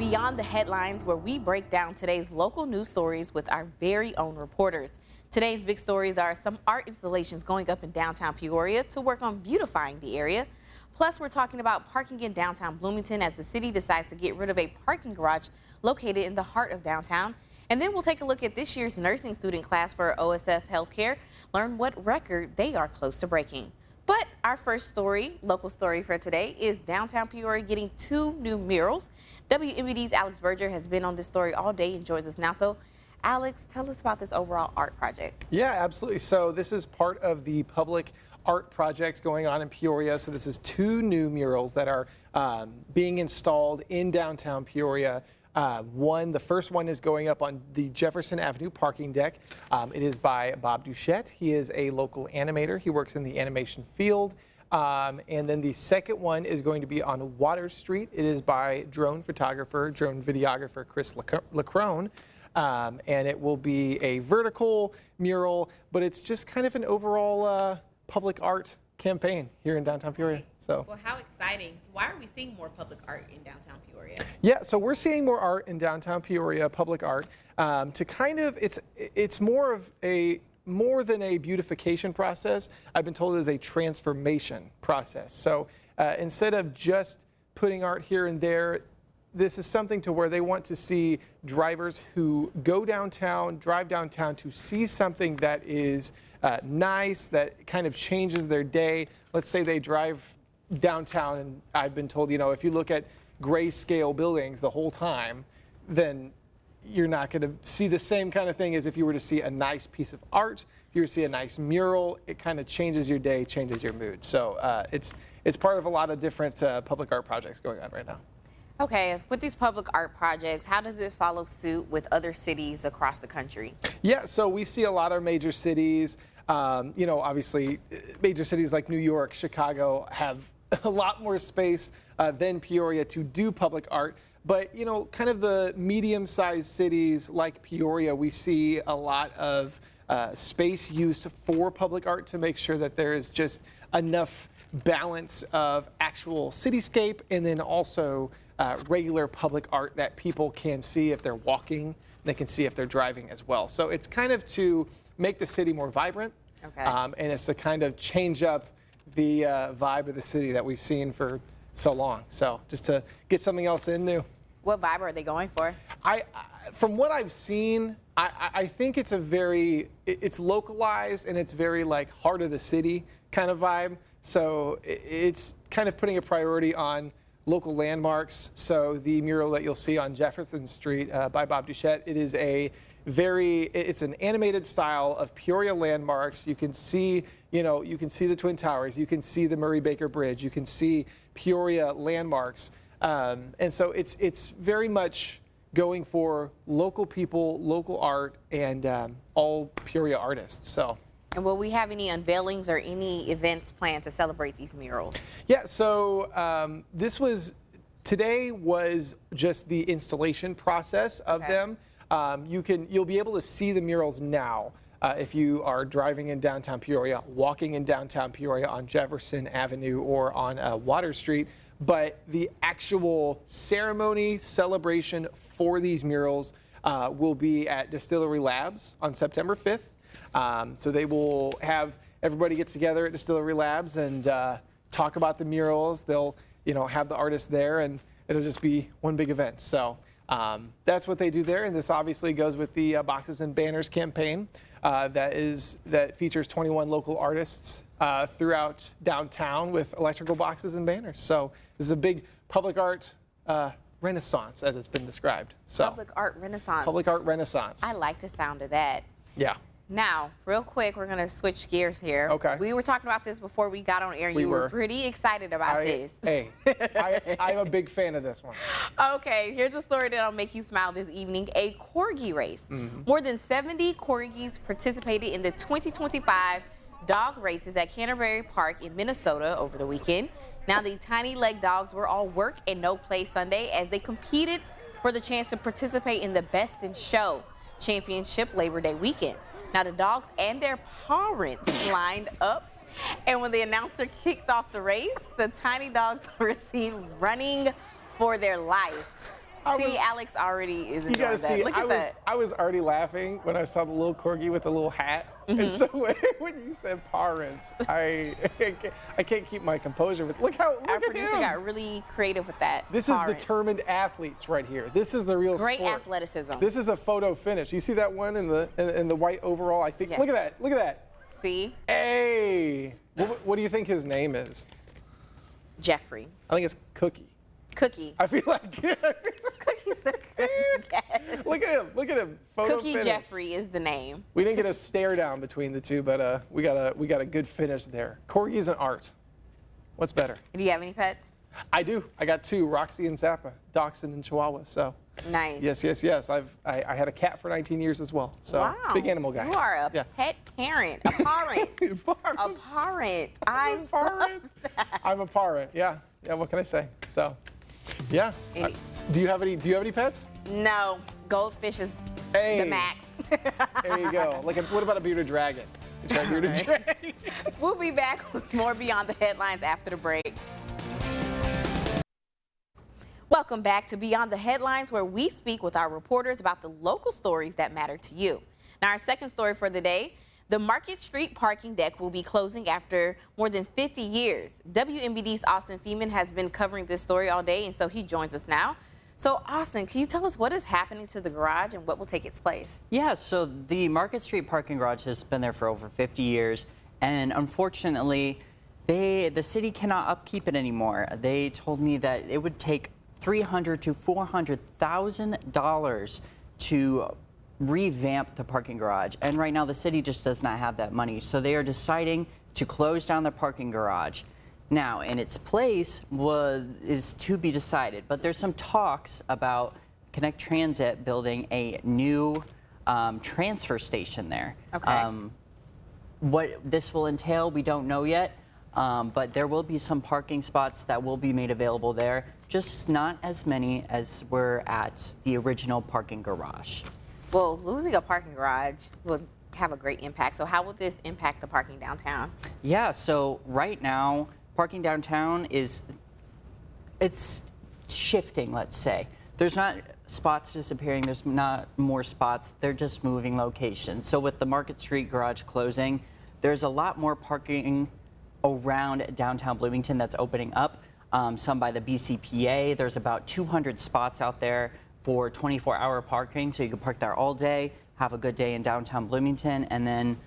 Beyond the Headlines, where we break down today's local news stories with our very own reporters. Today's big stories are some art installations going up in downtown Peoria to work on beautifying the area. Plus, we're talking about parking in downtown Bloomington as the city decides to get rid of a parking garage located in the heart of downtown. And then we'll take a look at this year's nursing student class for OSF Healthcare, learn what record they are close to breaking. But our first story, local story for today, is downtown Peoria getting 2 new murals. WMBD's Alex Berger has been on this story all day and joins us now. So, Alex, tell us about this overall art project. Yeah, absolutely. So this is part of the public art projects going on in Peoria. So this is 2 new murals that are being installed in downtown Peoria. The first one is going up on the Jefferson Avenue parking deck. It is by Bob Duchette. He is a local animator. He works in the animation field. And then the second one is going to be on Water Street. It is by drone videographer Chris Lacrone. And it will be a vertical mural, but it's just kind of an overall public art campaign here in downtown Peoria. So, well, how exciting. So why are we seeing more public art in downtown Peoria? Yeah, so we're seeing more art in downtown Peoria, public art, to kind of, it's more than a beautification process. I've been told it is a transformation process. So instead of just putting art here and there, this is something to where they want to see drivers who go downtown, drive downtown to see something that is nice, that kind of changes their day. Let's say they drive downtown, and I've been told, if you look at grayscale buildings the whole time, then you're not going to see the same kind of thing as if you were to see a nice piece of art. If you were to see a nice mural, it kind of changes your day, changes your mood. So it's part of a lot of different public art projects going on right now. Okay, with these public art projects, how does it follow suit with other cities across the country? Yeah, so we see a lot of major cities. Obviously, major cities like New York, Chicago have a lot more space than Peoria to do public art. But, kind of the medium-sized cities like Peoria, we see a lot of space used for public art to make sure that there is just enough balance of actual cityscape and then also regular public art that people can see if they're walking. They can see if they're driving as well. So it's kind of to make the city more vibrant. Okay. And it's to kind of change up the vibe of the city that we've seen for so long. So just to get something else in new. What vibe are they going for? From what I've seen, I think it's it's localized and it's very like heart of the city kind of vibe. So it's kind of putting a priority on local landmarks. So the mural that you'll see on Jefferson Street by Bob Duchette, it's an animated style of Peoria landmarks. You can see, the Twin Towers, you can see the Murray Baker Bridge, you can see Peoria landmarks. And so it's very much going for local people, local art, and all Peoria artists. So. And will we have any unveilings or any events planned to celebrate these murals? Yeah, so today was just the installation process of them. You'll be able to see the murals now if you are driving in downtown Peoria, walking in downtown Peoria on Jefferson Avenue or on Water Street. But the actual ceremony celebration for these murals will be at Distillery Labs on September 5th. So they will have everybody get together at Distillery Labs and talk about the murals. They'll, have the artists there, and it'll just be one big event. So that's what they do there, and this obviously goes with the Boxes and Banners campaign that features 21 local artists throughout downtown with electrical boxes and banners. So this is a big public art renaissance, as it's been described. So Public art renaissance. Public art renaissance. I like the sound of that. Yeah. Now, real quick, we're going to switch gears here. Okay. We were talking about this before we got on air. You were pretty excited about this. Hey, I'm a big fan of this one. Okay, here's a story that'll make you smile this evening. A corgi race. More than 70 corgis participated in the 2025 dog races at Canterbury Park in Minnesota over the weekend. Now, the tiny leg dogs were all work and no play Sunday as they competed for the chance to participate in the Best in Show Championship Labor Day weekend. Now, the dogs and their parents lined up, and when the announcer kicked off the race, the tiny dogs were seen running for their life. See, Alex already is You gotta enjoying that. see, Look at that. I was already laughing when I saw the little corgi with the little hat. And so when you said parents, I can't keep my composure. But look Our at producer him. got really creative with that. This is determined athletes right here. This is the real Great sport. athleticism. This is a photo finish. You see that one in the white overall? I think. Yes. Look at that. Look at that. See? Hey. What do you think his name is? Jeffrey. I think it's Cookie. Cookie. I feel like. Cookie's the yes. Look at him. Look at him. Photo Cookie finish. Jeffrey is the name. We didn't get a stare down between the two, but we got a good finish there. Corgi's an art. What's better? Do you have any pets? I do. I got two, Roxy and Zappa, Dachshund and Chihuahua. So. Nice. Yes. I had a cat for 19 years as well. So Wow. big animal guy. You are a pet parent, a parent. A parent. I love that. I'm a parent. Yeah. What can I say? So, yeah. Do you have any pets? No, goldfish is Hey. the max. There you go. What about a bearded dragon? You try a bearded dragon. We'll be back with more Beyond the Headlines after the break. Welcome back to Beyond the Headlines, where we speak with our reporters about the local stories that matter to you. Now, our second story for the day, the Market Street parking deck will be closing after more than 50 years. WMBD's Austin Feeman has been covering this story all day, and so he joins us now. So, Austin, can you tell us what is happening to the garage and what will take its place? Yeah, so the Market Street parking garage has been there for over 50 years, and unfortunately, the city cannot upkeep it anymore. They told me that it would take $300,000 to $400,000 to revamp the parking garage. And right now the city just does not have that money. So they are deciding to close down the parking garage. Now, in its place is to be decided, but there's some talks about Connect Transit building a new transfer station there. Okay. What this will entail, we don't know yet. But there will be some parking spots that will be made available there, just not as many as were at the original parking garage. Well, losing a parking garage will have a great impact. So how will this impact the parking downtown? Yeah, so right now, parking downtown it's shifting, let's say. There's not spots disappearing, there's not more spots, they're just moving locations. So with the Market Street garage closing, there's a lot more parking around downtown Bloomington that's opening up. Some by the BCPA. There's about 200 spots out there for 24-hour parking, so you can park there all day, have a good day in downtown Bloomington, and then,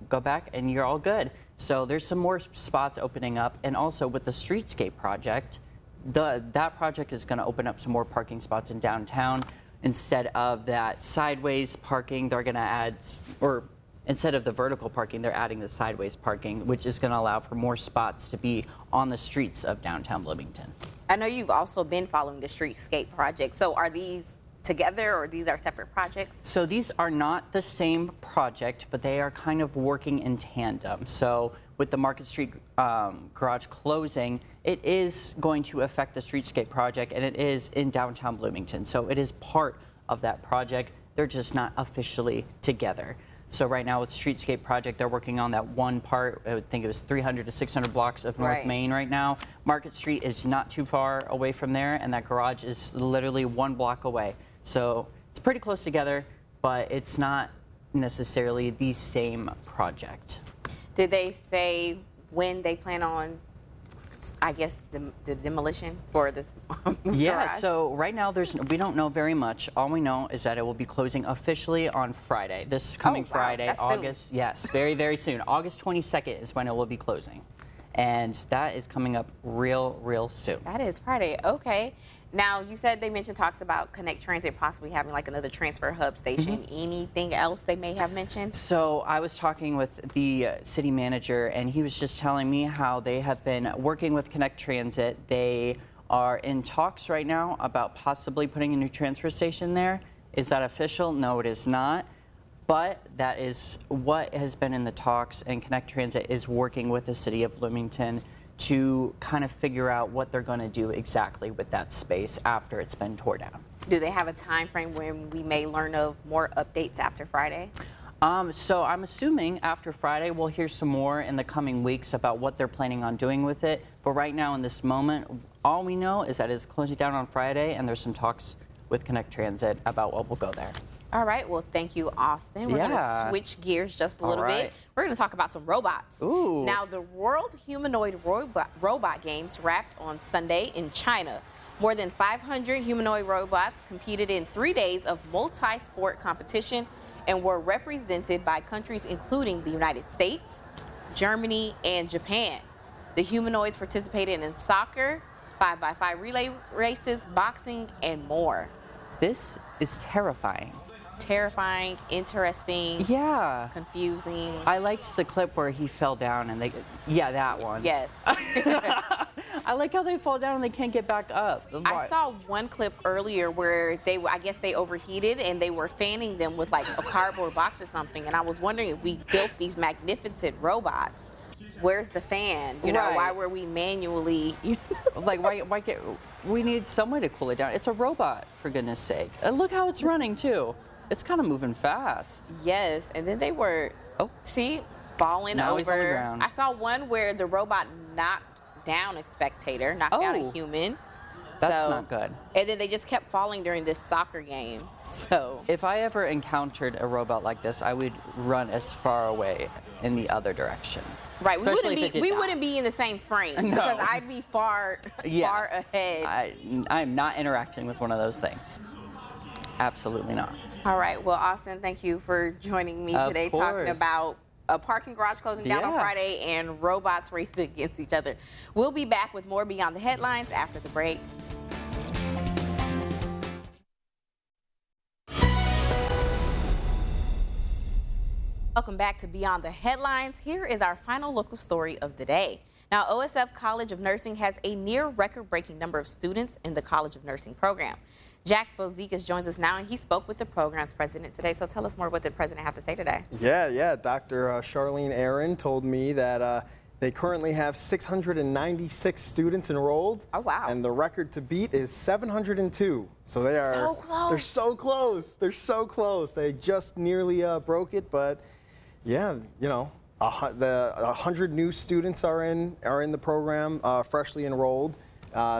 go back and you're all good. So there's some more spots opening up, and also with the Streetscape project, that project is going to open up some more parking spots in downtown. Instead of that sideways parking, they're going to add, or instead of the vertical parking, they're adding the sideways parking, which is going to allow for more spots to be on the streets of downtown Bloomington. I know you've also been following the Streetscape project. So are these together or these are separate projects? So these are not the same project, but they are kind of working in tandem. So with the Market Street garage closing, it is going to affect the Streetscape project, and it is in downtown Bloomington. So it is part of that project. They're just not officially together. So right now with Streetscape project, they're working on that one part. I would think it was 300 to 600 blocks of North Main right now. Market Street is not too far away from there, and that garage is literally 1 block away. So it's pretty close together, but it's not necessarily the same project. Did they say when they plan on, I guess, the demolition for this Yeah, garage? so right now we don't know very much. All we know is that it will be closing officially on Friday. This coming Friday, that's August, soon. yes, very, very soon. August 22nd is when it will be closing. And that is coming up real soon. That is Friday. Okay. Now, you said they mentioned talks about Connect Transit possibly having like another transfer hub station. Anything else they may have mentioned? So I was talking with the city manager, and he was just telling me how they have been working with Connect Transit. They are in talks right now about possibly putting a new transfer station there. Is that official? No, it is not. But that is what has been in the talks, and Connect Transit is working with the city of Bloomington to kind of figure out what they're going to do exactly with that space after it's been torn down. Do they have a time frame when we may learn of more updates after Friday? So I'm assuming after Friday we'll hear some more in the coming weeks about what they're planning on doing with it. But right now in this moment, all we know is that it's closing down on Friday, and there's some talks with Connect Transit about what will go there. All right, well, thank you, Austin. We're going to switch gears just a little bit. We're going to talk about some robots. Ooh. Now, the World Humanoid Robot Games wrapped on Sunday in China. More than 500 humanoid robots competed in 3 days of multi-sport competition and were represented by countries including the United States, Germany, and Japan. The humanoids participated in soccer, 5x5 relay races, boxing, and more. This is terrifying. Terrifying, interesting, Yeah. confusing. I liked the clip where he fell down and that one. Yes. I like how they fall down and they can't get back up. I saw one clip earlier where I guess they overheated and they were fanning them with like a cardboard box or something. And I was wondering, if we built these magnificent robots, where's the fan? You know, why were we manually? Like, we need some way to cool it down. It's a robot, for goodness sake. And look how it's running too. It's kind of moving fast. Yes, and then they were, falling now over. He's on the ground. I saw one where the robot knocked down a spectator, knocked down a human. That's not good. And then they just kept falling during this soccer game. So if I ever encountered a robot like this, I would run as far away in the other direction. Right, Especially we wouldn't be in the same frame because I'd be far ahead. I'm not interacting with one of those things. Absolutely not. All right, well, Austin, thank you for joining me today talking about a parking garage closing down on Friday and robots racing against each other. We'll be back with more Beyond the Headlines after the break. Welcome back to Beyond the Headlines. Here is our final local story of the day. Now, OSF College of Nursing has a near record-breaking number of students in the College of Nursing program. Jack Bozikas joins us now, and he spoke with the program's president today. So tell us more what the president had to say today. Yeah. Dr. Charlene Aaron told me that they currently have 696 students enrolled. Oh, wow. And the record to beat is 702. So they are so close. They're so close. They're so close. They just nearly broke it, but yeah, you know, the 100 new students are in the program, freshly enrolled.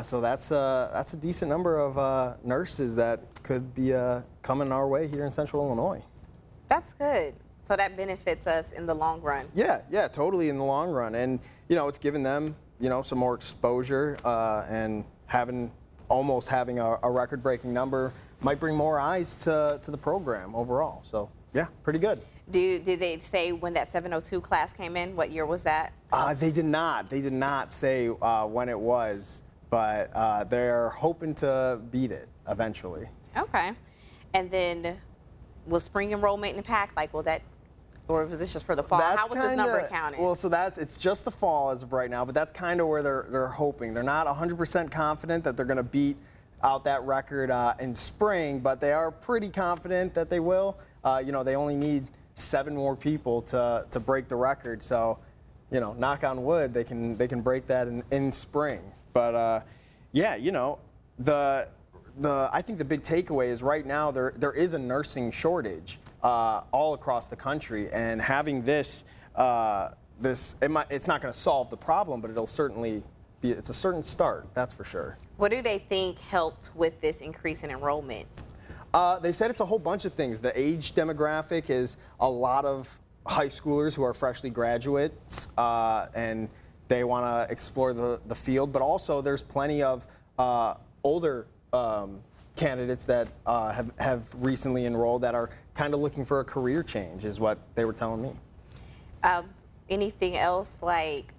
So that's a decent number of nurses that could be coming our way here in Central Illinois. That's good. So that benefits us in the long run. Yeah, totally in the long run. And, you know, it's given them, you know, some more exposure and almost having a record-breaking number might bring more eyes to the program overall. So, yeah, pretty good. Did they say when that 702 class came in? What year was that? They did not. They did not say when it was, but they're hoping to beat it eventually. Okay. And then will spring enrollment impact? Like, will that, or was this just for the fall? How was this number counted? Well, so it's just the fall as of right now, but that's kind of where they're hoping. They're not 100% confident that they're going to beat out that record in spring, but they are pretty confident that they will. You know, they only need 7 more people to break the record. So, you know, knock on wood, they can break that in spring. But yeah, you know, I think the big takeaway is right now there is a nursing shortage all across the country, and having it's not going to solve the problem, but it'll certainly be a certain start, that's for sure. What do they think helped with this increase in enrollment? They said it's a whole bunch of things. The age demographic is a lot of high schoolers who are freshly graduates, and they want to explore the field, but also there's plenty of older candidates that have recently enrolled that are kind of looking for a career change, is what they were telling me. Anything else, like,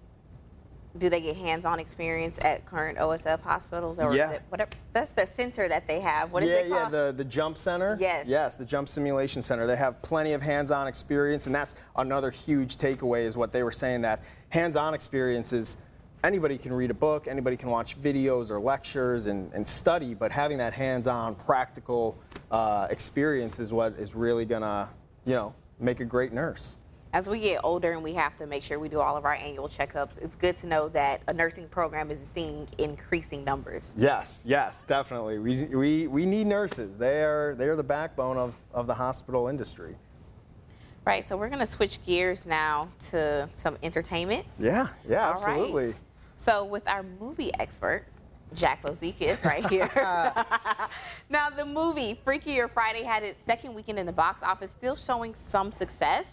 do they get hands-on experience at current OSF hospitals? Or Yeah. is it, whatever, that's the center that they have. What is it called? Yeah, the Jump Center. Yes, the Jump Simulation Center. They have plenty of hands-on experience, and that's another huge takeaway is what they were saying, that hands-on experience is anybody can read a book, anybody can watch videos or lectures and study, but having that hands-on practical experience is what is really gonna, you know, make a great nurse. As we get older and we have to make sure we do all of our annual checkups, it's good to know that a nursing program is seeing increasing numbers. Yes, definitely. We need nurses. They are the backbone of the hospital industry. Right, so we're going to switch gears now to some entertainment. Yeah, yeah, All right. absolutely. So with our movie expert, Jack Bozikas right here. Now, the movie Freakier Friday had its second weekend in the box office, still showing some success.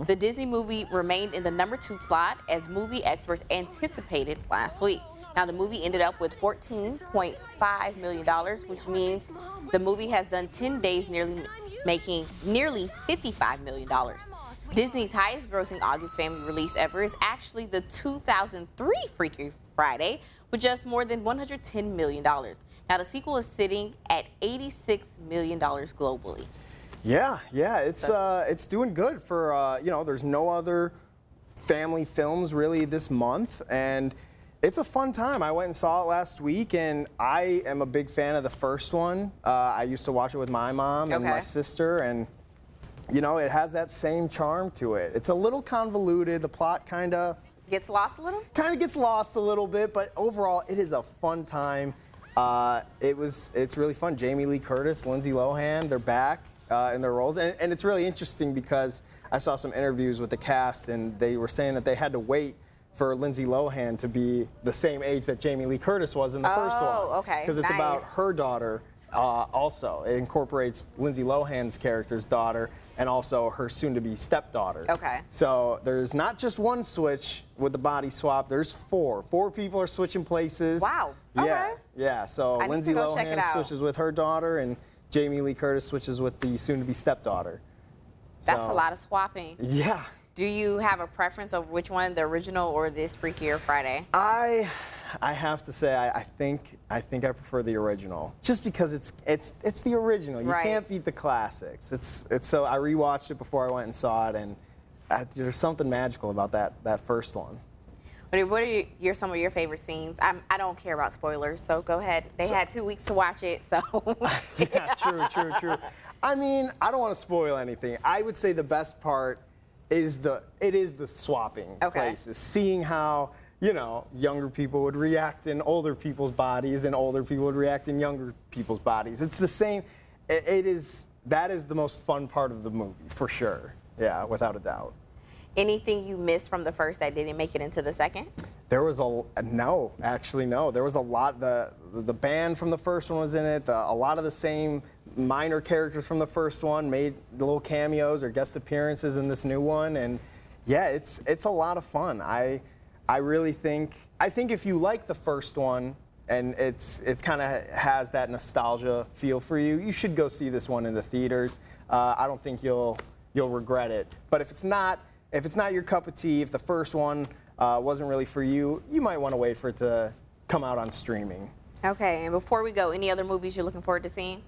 The Disney movie remained in the #2 slot as movie experts anticipated last week. Now, the movie ended up with $14.5 million, which means the movie has done 10 days, making nearly $55 million. Disney's highest grossing August family release ever is actually the 2003 Freaky Friday, with just more than $110 million. Now, the sequel is sitting at $86 million globally. Yeah, it's doing good for, there's no other family films really this month, and it's a fun time. I went and saw it last week, and I am a big fan of the first one. I used to watch it with my mom and my sister, and it has that same charm to it. It's a little convoluted. The plot kind of gets lost a little? Kind of gets lost a little bit, but overall, it is a fun time. It's really fun. Jamie Lee Curtis, Lindsay Lohan, they're back in their roles, and it's really interesting because I saw some interviews with the cast, and they were saying that they had to wait for Lindsay Lohan to be the same age that Jamie Lee Curtis was in the first one. Oh, okay. Because it's about her daughter also. It incorporates Lindsay Lohan's character's daughter and also her soon-to-be stepdaughter. Okay. So there's not just one switch with the body swap. There's four. Four people are switching places. Wow. Yeah. Okay. Yeah. So Lindsay Lohan switches with her daughter, and Jamie Lee Curtis switches with the soon-to-be stepdaughter. That's a lot of swapping. Yeah. Do you have a preference over which one, the original or this Freakier Friday? I have to say I think I prefer the original, just because it's the original. You can't beat the classics. It's so I rewatched it before I went and saw it, and there's something magical about that first one. What are some of your favorite scenes? I don't care about spoilers, so go ahead. They had 2 weeks to watch it, so. Yeah, true. I mean, I don't want to spoil anything. I would say the best part is the swapping places, seeing how younger people would react in older people's bodies, and older people would react in younger people's bodies. It's the same. That is the most fun part of the movie, for sure. Yeah, without a doubt. Anything you missed from the first that didn't make it into the second? There was no. There was a lot. The band from the first one was in it. A lot of the same minor characters from the first one made little cameos or guest appearances in this new one, and yeah, it's a lot of fun. I really think if you like the first one and it's kind of has that nostalgia feel for you, you should go see this one in the theaters. I don't think you'll regret it. But if it's not your cup of tea, if the first one wasn't really for you, you might want to wait for it to come out on streaming. Okay, and before we go, any other movies you're looking forward to seeing?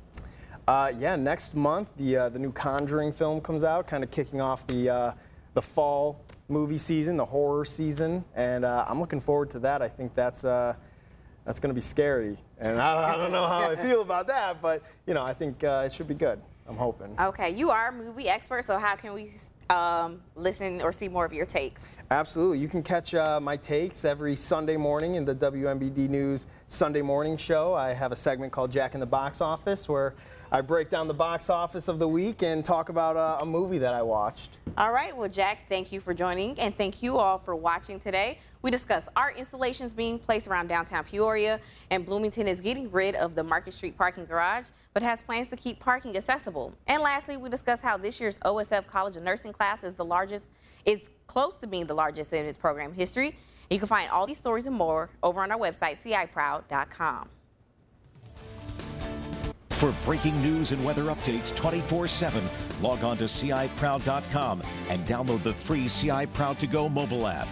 Yeah, next month the new Conjuring film comes out, kind of kicking off the fall movie season, the horror season, and I'm looking forward to that. I think that's going to be scary, and I don't know how I feel about that, but I think it should be good. I'm hoping. Okay, you are a movie expert, so how can we listen or see more of your takes? Absolutely. You can catch my takes every Sunday morning in the WMBD News Sunday Morning Show. I have a segment called Jack in the Box Office, where I break down the box office of the week and talk about a movie that I watched. All right. Well, Jack, thank you for joining, and thank you all for watching today. We discussed art installations being placed around downtown Peoria, and Bloomington is getting rid of the Market Street parking garage, but has plans to keep parking accessible. And lastly, we discussed how this year's OSF College of Nursing class is close to being the largest in its program history. You can find all these stories and more over on our website, ciproud.com. For breaking news and weather updates 24/7, log on to ciproud.com and download the free CI Proud to Go mobile app.